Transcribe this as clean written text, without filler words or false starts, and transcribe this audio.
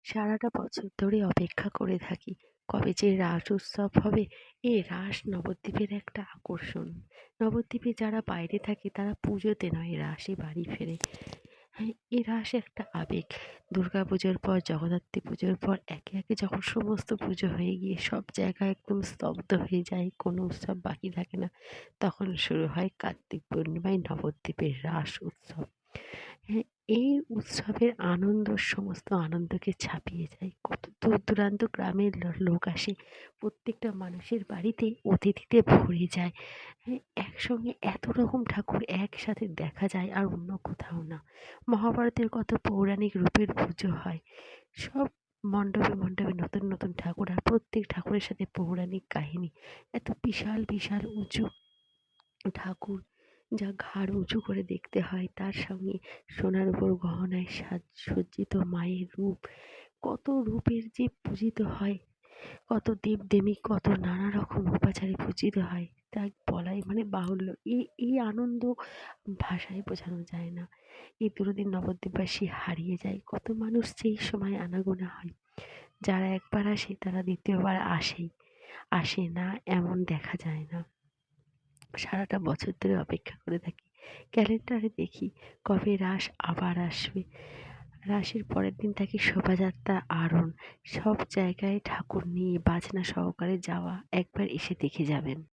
সারাটা বছর ধরে অপেক্ষা করে থাকি কবে যে রাস উৎসব হবে। এই রাস নবদ্বীপের একটা আকর্ষণ। নবদ্বীপে যারা বাইরে থাকে তারা পুজোতে নয়, রাসে বাড়ি ফেরে। হ্যাঁ, এই রাস একটা আবেগ। দুর্গাপুজোর পর, জগদ্ধাত্রী পুজোর পর একে একে যখন সমস্ত পুজো হয়ে গিয়ে সব জায়গা একদম স্তব্ধ হয়ে যায়, কোনো উৎসব বাকি থাকে না, তখন শুরু হয় কার্তিক পূর্ণিমায় নবদ্বীপের রাস উৎসব। হ্যাঁ, এই উৎসবের আনন্দ সমস্ত আনন্দকে ছাপিয়ে যায়। কত দূর দূরান্ত গ্রামের লোক আসে। প্রত্যেকটা মানুষের বাড়িতে অতিথিতে ভরে যায়। হ্যাঁ, একসঙ্গে এত রকম ঠাকুর একসাথে দেখা যায় আর অন্য কোথাও না। মহাভারতের কত পৌরাণিক রূপের পুজো হয়। সব মণ্ডপে মণ্ডপে নতুন নতুন ঠাকুর, আর প্রত্যেক ঠাকুরের সাথে পৌরাণিক কাহিনী। এত বিশাল বিশাল উঁচু ঠাকুর, যা ঘাড় উঁচু করে দেখতে হয়, তার সঙ্গে সোনার উপর গহনায় সজ্জিত মায়ের রূপ। কত রূপের যে পূজিত হয়, কত দেবদেবী, কত নানা রকম উপাচারে পূজিত হয়, তা বলাই মানে বাহুল্য। এই আনন্দ ভাষায় বোঝানো যায় না। এই দুদিন নবদ্বীপবাসী হারিয়ে যায়। কত মানুষ সেই সময় আনাগোনা হয়। যারা একবার আসে তারা দ্বিতীয়বার আসে না এমন দেখা যায় না। সারাটা বছর ধরে অপেক্ষা করে থাকি। ক্যালেন্ডারে দেখি কবে রাস আবার আসবে। রাসের পরের দিন থাকি শোভাযাত্রা, আরোহণ। সব জায়গায় ঠাকুর নিয়ে বাজনা সহকারে যাওয়া। একবার এসে দেখে যাবেন।